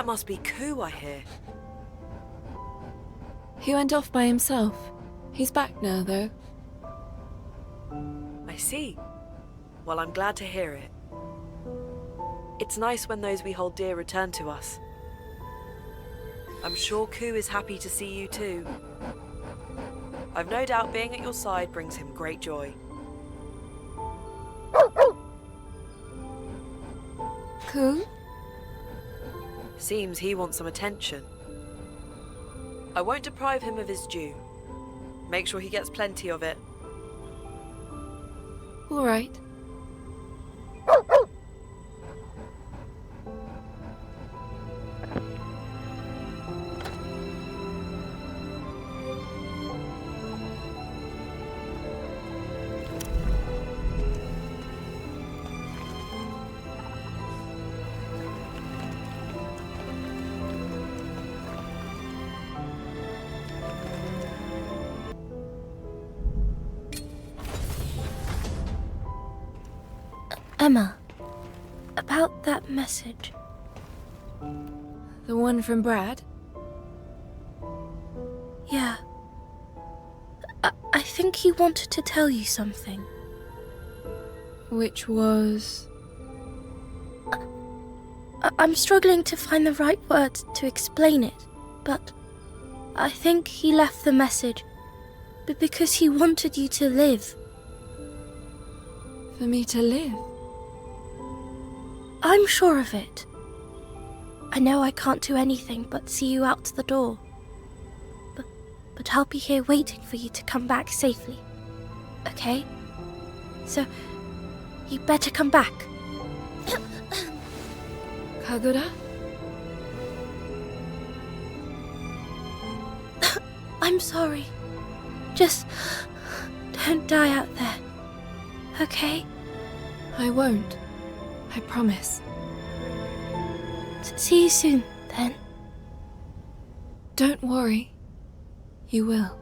That must be Ku, I hear. He went off by himself. He's back now, though. I see. Well, I'm glad to hear it. It's nice when those we hold dear return to us. I'm sure Ku is happy to see you too. I've no doubt being at your side brings him great joy. Ku? Seems he wants some attention. I won't deprive him of his due. Make sure he gets plenty of it. All right. Emma, about that message. The one from Brad? Yeah. I think he wanted to tell you something. Which was... I'm struggling to find the right words to explain it, but I think he left the message because he wanted you to live. For me to live? I'm sure of it. I know I can't do anything but see you out the door. But I'll be here waiting for you to come back safely. Okay? So, you better come back. Kagura? I'm sorry. Just don't die out there. Okay? I won't. I promise. See you soon, then. Don't worry. You will.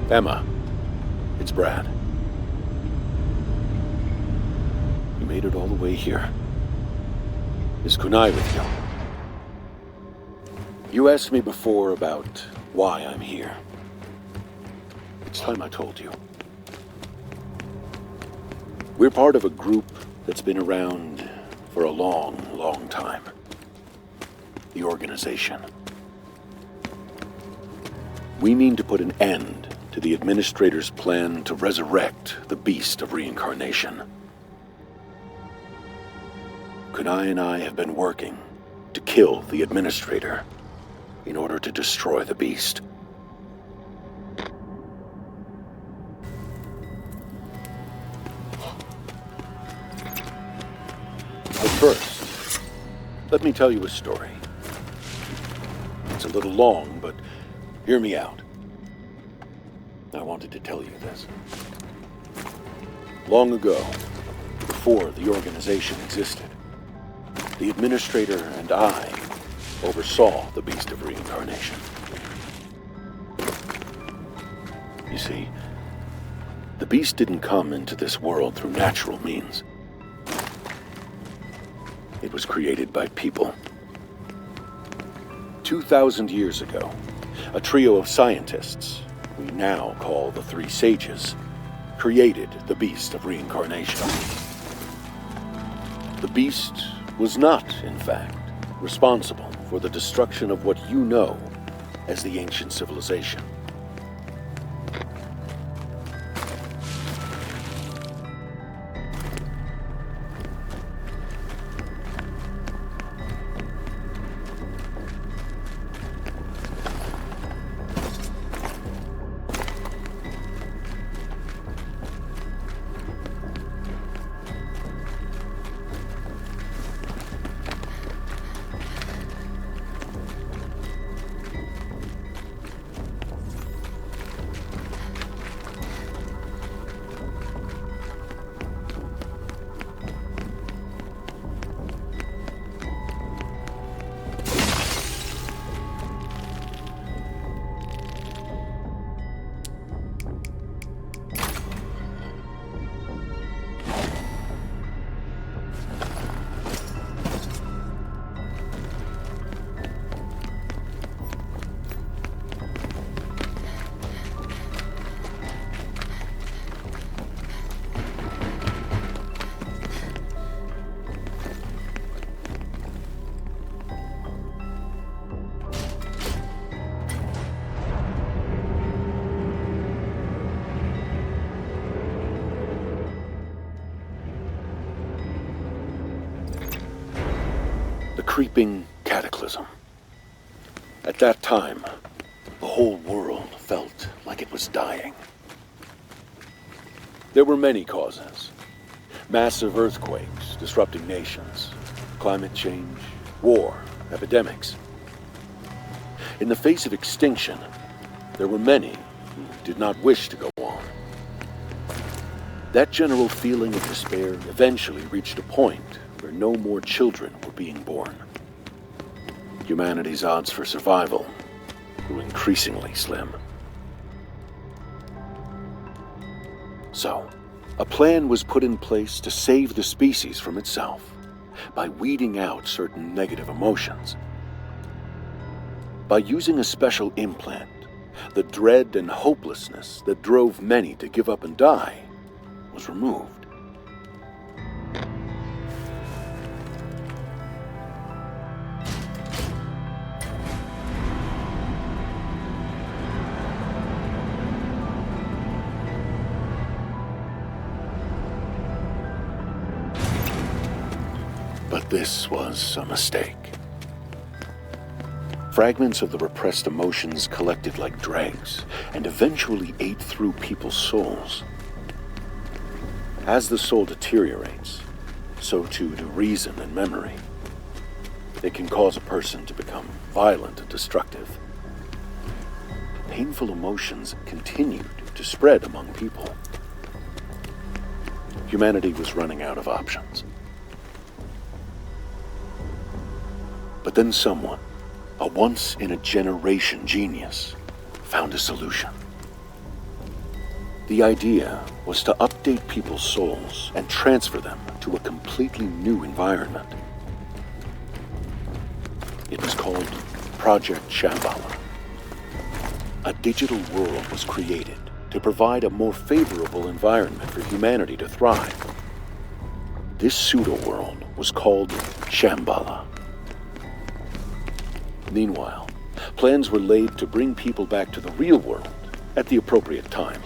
Emma, it's Brad. You made it all the way here. Is Kunai with you? You asked me before about why I'm here. It's time I told you. We're part of a group that's been around for a long, long time. The organization. We mean to put an end to the Administrator's plan to resurrect the beast of reincarnation. Kunai and I have been working to kill the Administrator in order to destroy the beast. But first, let me tell you a story. It's a little long, but hear me out. I wanted to tell you this. Long ago, before the organization existed, the Administrator and I oversaw the beast of reincarnation. You see, the beast didn't come into this world through natural means. It was created by people. 2,000 years ago, a trio of scientists, we now call the Three Sages, created the beast of reincarnation. The beast was not, in fact, responsible for the destruction of what you know as the ancient civilization. creeping cataclysm. At that time, the whole world felt like it was dying. There were many causes. Massive earthquakes disrupting nations, climate change, war, epidemics. In the face of extinction, there were many who did not wish to go on. That general feeling of despair eventually reached a point where no more children were being born. Humanity's odds for survival grew increasingly slim. So, a plan was put in place to save the species from itself by weeding out certain negative emotions. By using a special implant, the dread and hopelessness that drove many to give up and die was removed. But this was a mistake. Fragments of the repressed emotions collected like dregs and eventually ate through people's souls. As the soul deteriorates, so too do reason and memory. It can cause a person to become violent and destructive. Painful emotions continued to spread among people. Humanity was running out of options. But then someone, a once-in-a-generation genius, found a solution. The idea was to update people's souls and transfer them to a completely new environment. It was called Project Shambhala. A digital world was created to provide a more favorable environment for humanity to thrive. This pseudo-world was called Shambhala. Meanwhile, plans were laid to bring people back to the real world at the appropriate time.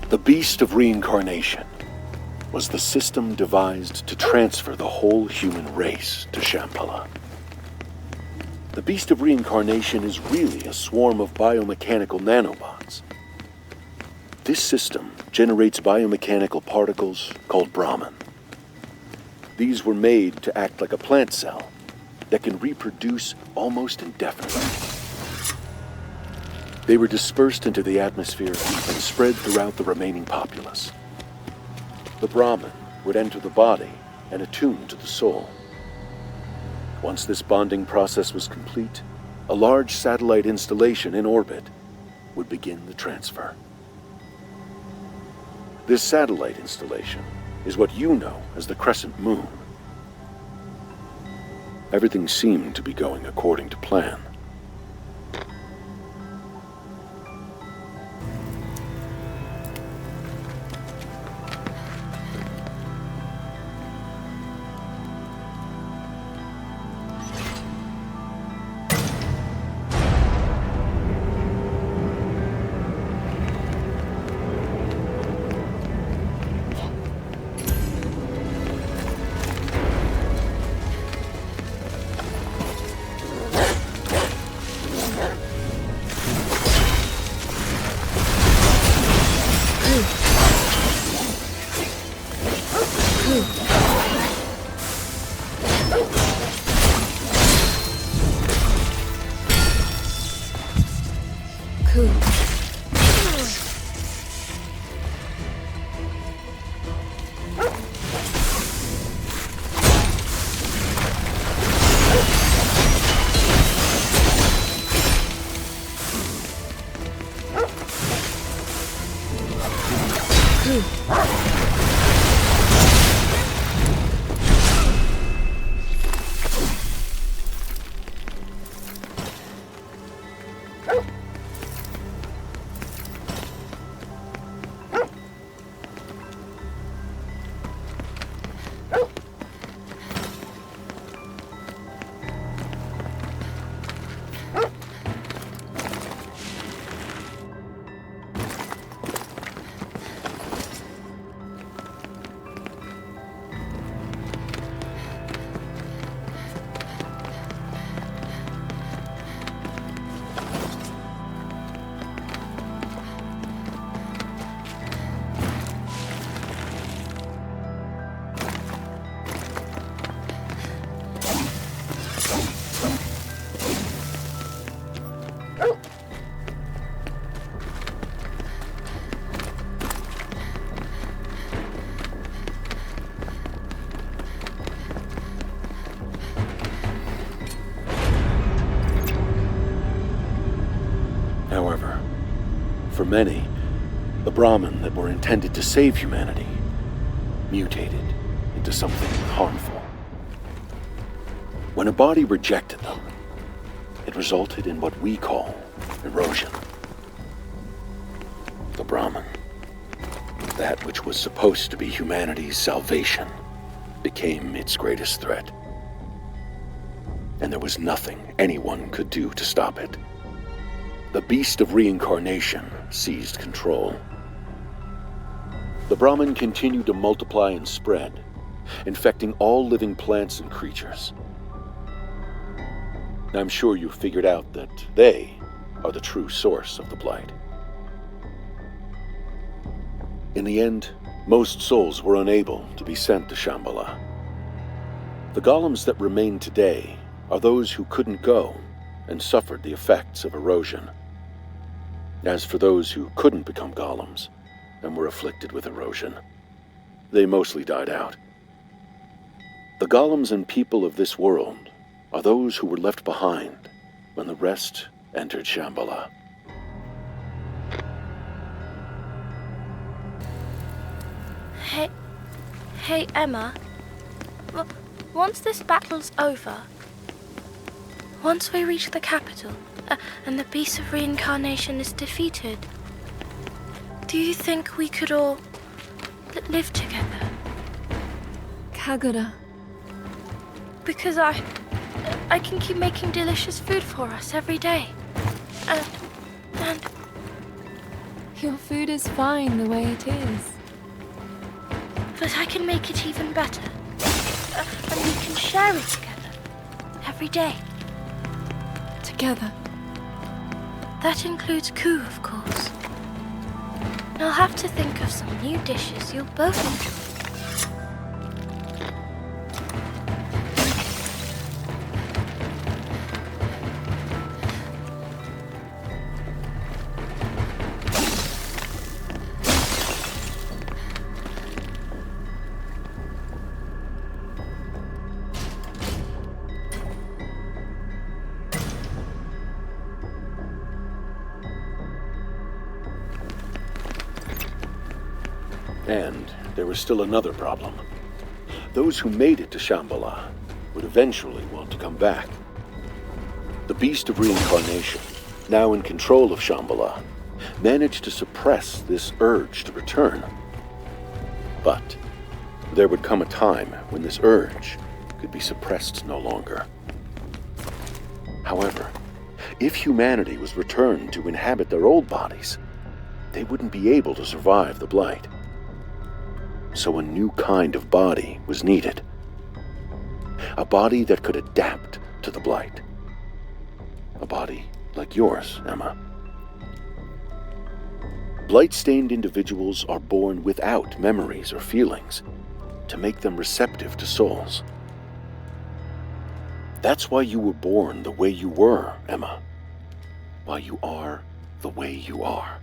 The Beast of Reincarnation was the system devised to transfer the whole human race to Shambhala. The Beast of Reincarnation is really a swarm of biomechanical nanobots. This system generates biomechanical particles called Brahman. These were made to act like a plant cell that can reproduce almost indefinitely. They were dispersed into the atmosphere and spread throughout the remaining populace. The Brahman would enter the body and attune to the soul. Once this bonding process was complete, a large satellite installation in orbit would begin the transfer. This satellite installation is what you know as the Crescent Moon. Everything seemed to be going according to plan. for many, the Brahmin that were intended to save humanity mutated into something harmful. When a body rejected them, it resulted in what we call erosion. The Brahmin, that which was supposed to be humanity's salvation, became its greatest threat. And there was nothing anyone could do to stop it. The beast of reincarnation seized control. The Brahmin continued to multiply and spread, infecting all living plants and creatures. I'm sure you figured out that they are the true source of the blight. In the end, most souls were unable to be sent to Shambhala. The golems that remain today are those who couldn't go and suffered the effects of erosion. As for those who couldn't become golems and were afflicted with erosion, they mostly died out. The golems and people of this world are those who were left behind when the rest entered Shambhala. Hey, Emma. Once this battle's over, once we reach the capital, and the beast of reincarnation is defeated, do you think we could all live together? Kagura. Because I can keep making delicious food for us every day. And Your food is fine the way it is. but I can make it even better. And we can share it together every day. Together. That includes Koo, of course. And I'll have to think of some new dishes you'll both enjoy. And there was still another problem. Those who made it to Shambhala would eventually want to come back. The beast of reincarnation, now in control of Shambhala, managed to suppress this urge to return. But there would come a time when this urge could be suppressed no longer. However, if humanity was returned to inhabit their old bodies, they wouldn't be able to survive the blight. So a new kind of body was needed. A body that could adapt to the blight. A body like yours, Emma. Blight-stained individuals are born without memories or feelings to make them receptive to souls. That's why you were born the way you were, Emma. Why you are the way you are.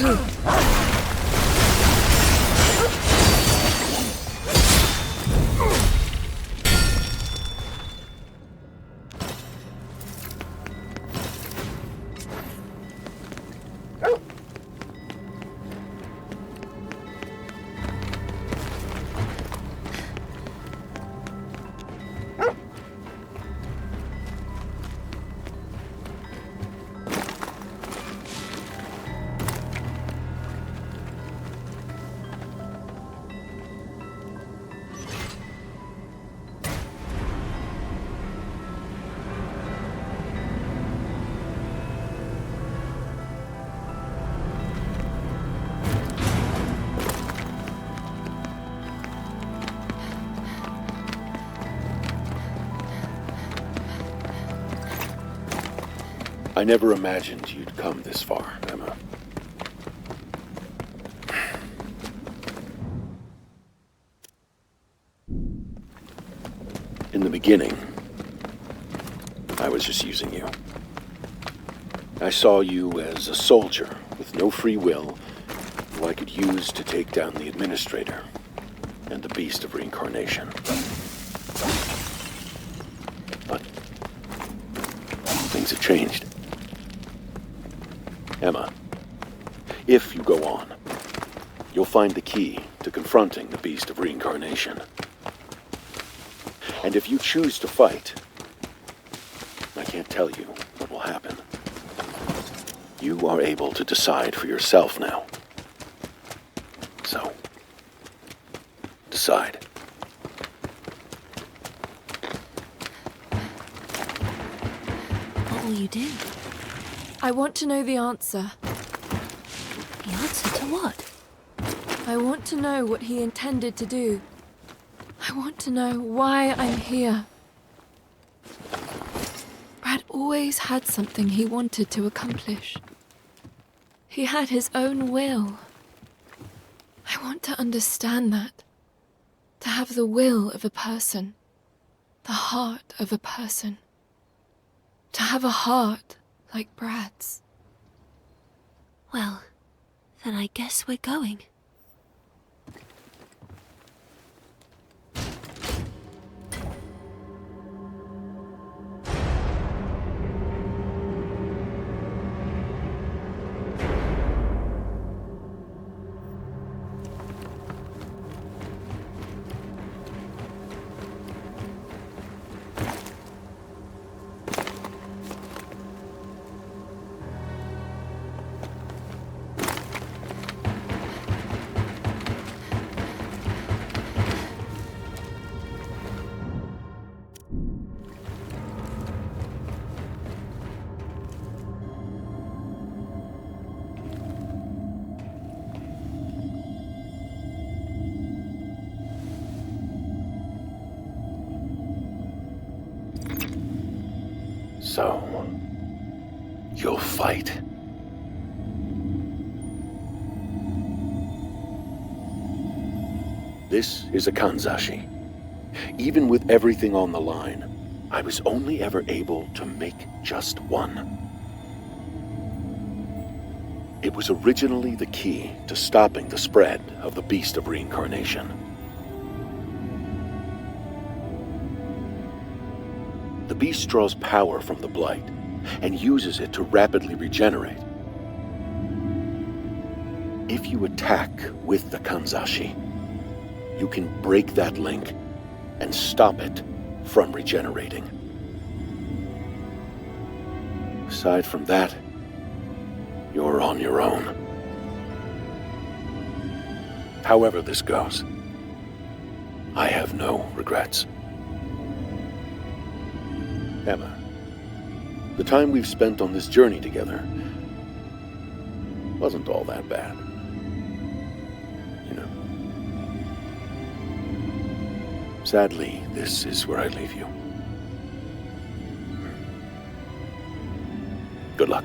Ku. I never imagined you'd come this far, Emma. In the beginning, I was just using you. I saw you as a soldier with no free will who I could use to take down the Administrator and the Beast of Reincarnation. But things have changed. Emma, if you go on, you'll find the key to confronting the Beast of Reincarnation. And if you choose to fight, I can't tell you what will happen. You are able to decide for yourself now. So, decide. What will you do? I want to know the answer. The answer to what? I want to know what he intended to do. I want to know why I'm here. Brad always had something he wanted to accomplish. He had his own will. I want to understand that. To have the will of a person. The heart of a person. To have a heart like Brad's. Well, then I guess we're going. So, you'll fight. This is a Kanzashi. Even with everything on the line, I was only ever able to make just one. It was originally the key to stopping the spread of the Beast of Reincarnation. The beast draws power from the blight and uses it to rapidly regenerate. If you attack with the Kanzashi, you can break that link and stop it from regenerating. Aside from that, you're on your own. However this goes, I have no regrets. Emma, the time we've spent on this journey together wasn't all that bad. You know. Sadly, this is where I leave you. Good luck.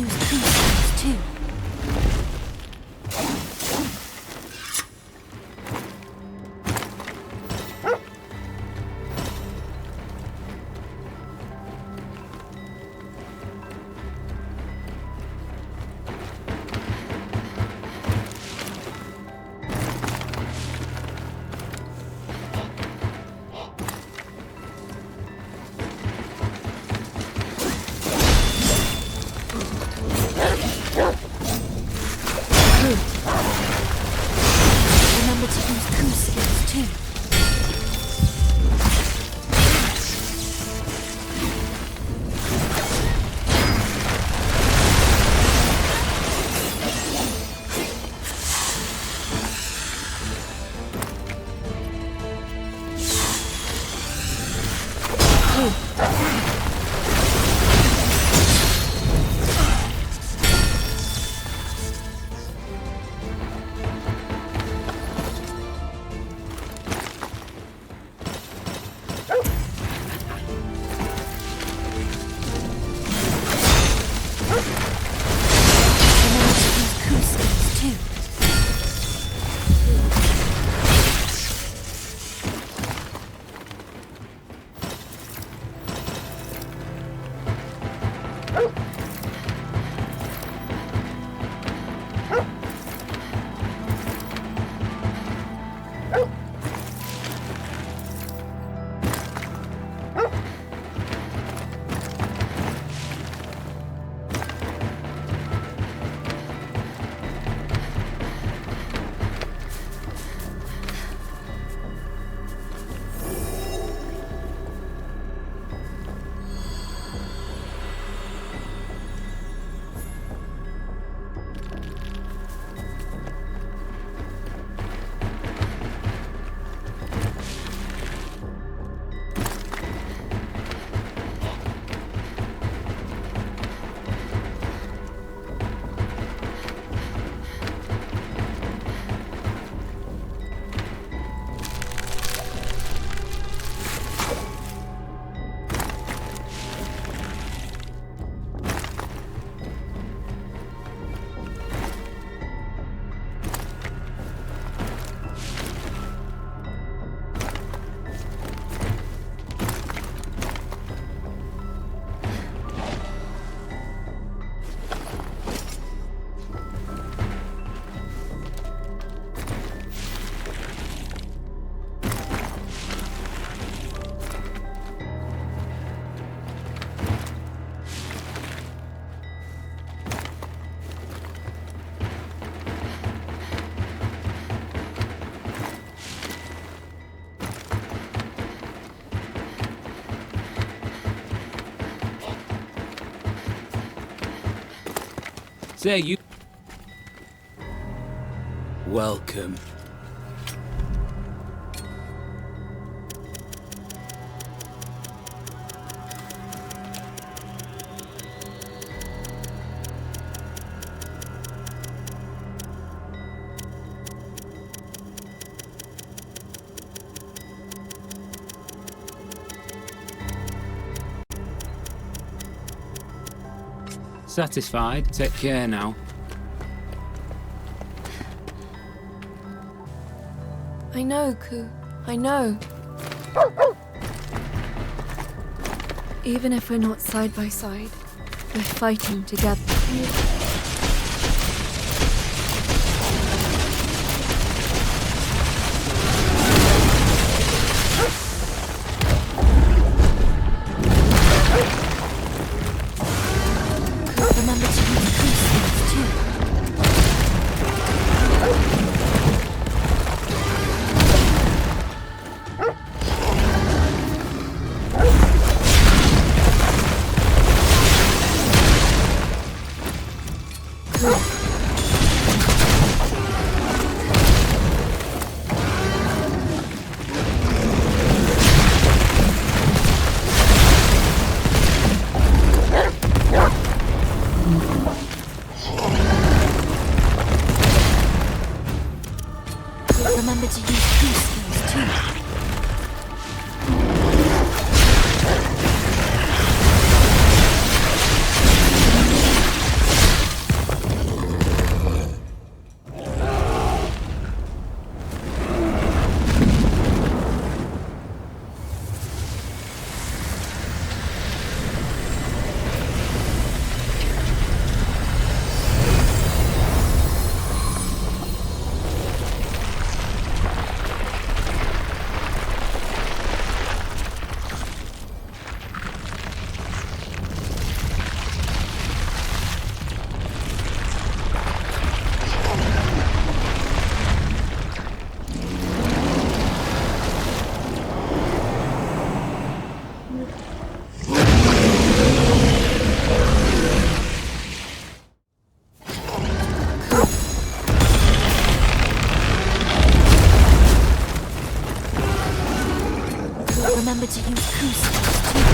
use crucifix too. Remember to use crucifix too. Say you. Welcome. Satisfied? Take care now. I know, Ku. I know. Even if we're not side by side, we're fighting together. Remember to use crucifix too. Remember to use crucifix too. to use Ursa too.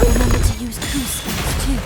Remember to use Ursa too.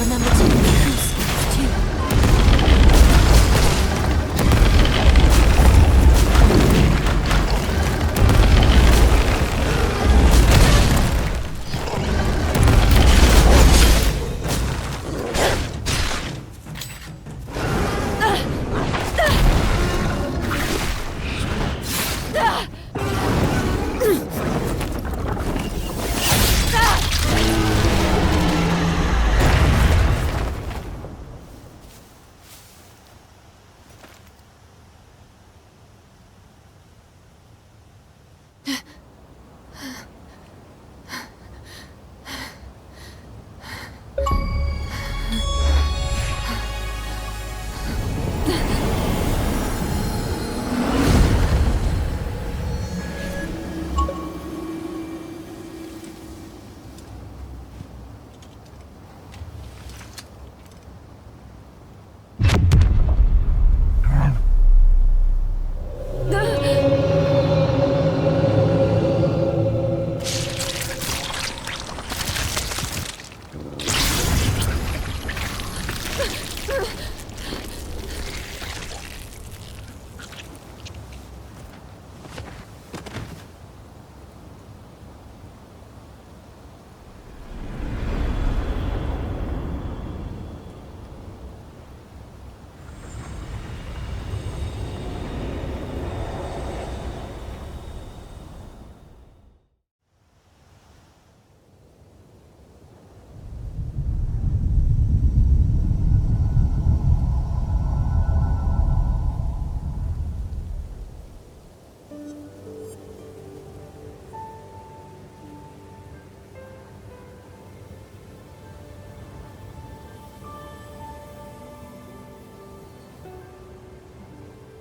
Remember to use Ursa too.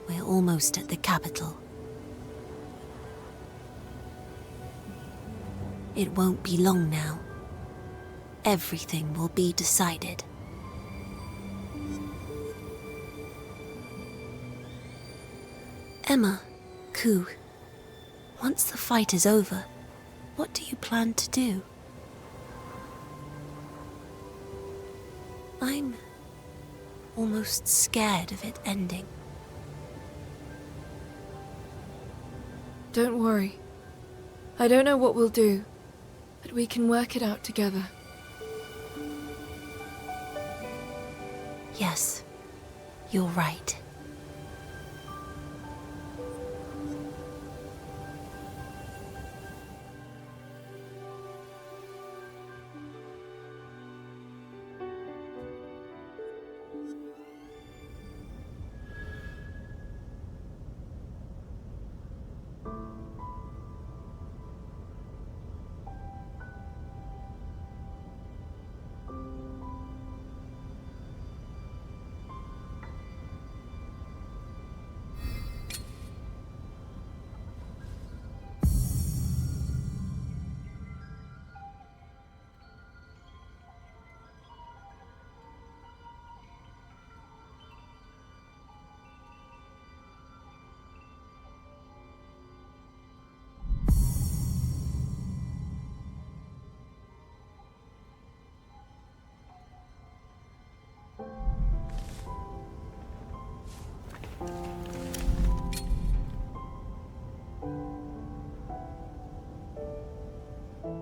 We're almost at the capital. It won't be long now. Everything will be decided. Emma, Ku, once the fight is over, what do you plan to do? I'm almost scared of it ending. Don't worry. I don't know what we'll do, but we can work it out together. Yes, you're right.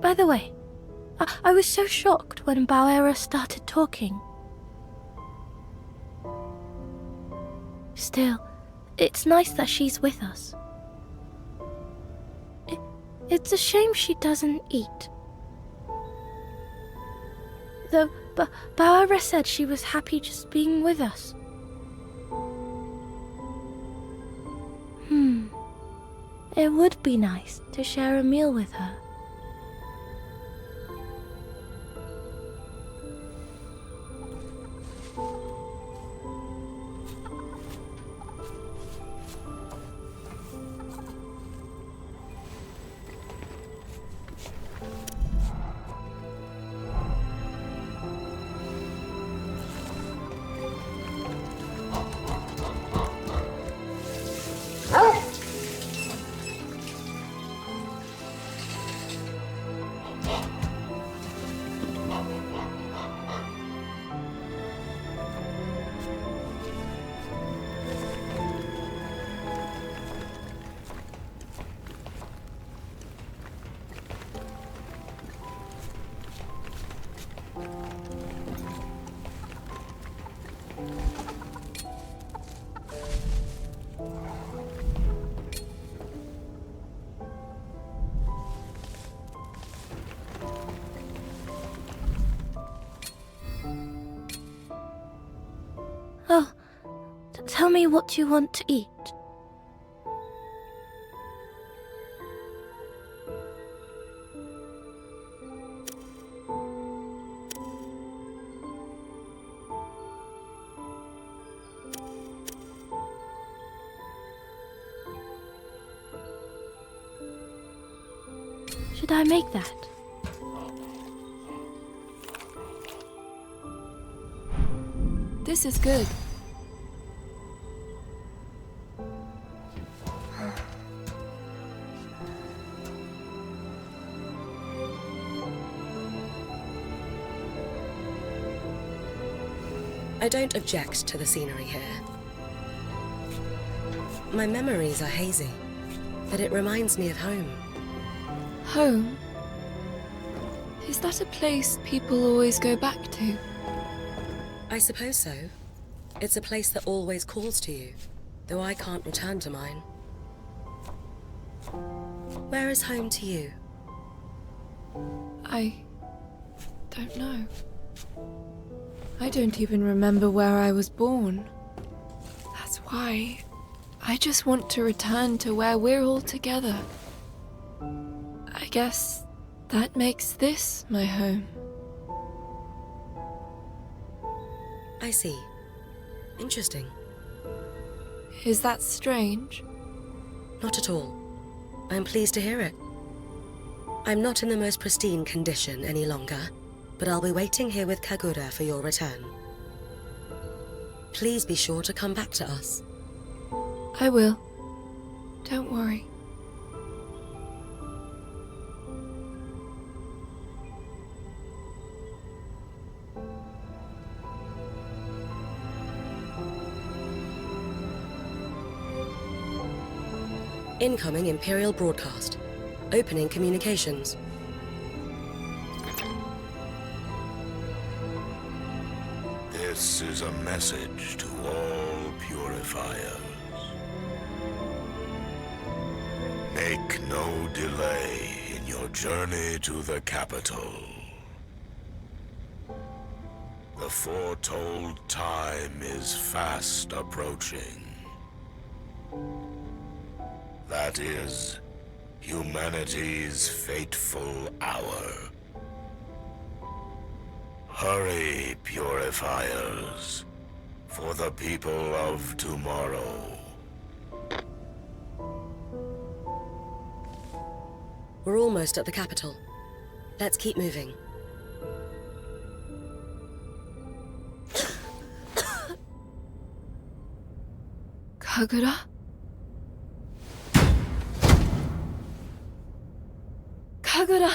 By the way, I was so shocked when Bauera started talking. Still, it's nice that she's with us. It's a shame she doesn't eat. Though, Bauera said she was happy just being with us. It would be nice to share a meal with her. Oh, tell me what you want to eat. Should I make that? This is good. I don't object to the scenery here. My memories are hazy, but it reminds me of home. Home? Is that a place people always go back to? I suppose so. It's a place that always calls to you, though I can't return to mine. Where is home to you? I don't know. I don't even remember where I was born. That's why I just want to return to where we're all together. I guess that makes this my home. I see. Interesting. Is that strange? Not at all. I'm pleased to hear it. I'm not in the most pristine condition any longer, but I'll be waiting here with Kagura for your return. Please be sure to come back to us. I will. Don't worry. Incoming Imperial broadcast. Opening communications. This is a message to all purifiers. Make no delay in your journey to the capital. The foretold time is fast approaching. That is humanity's fateful hour. Hurry, purifiers, for the people of tomorrow. We're almost at the capital. Let's keep moving. Kagura? Kagura!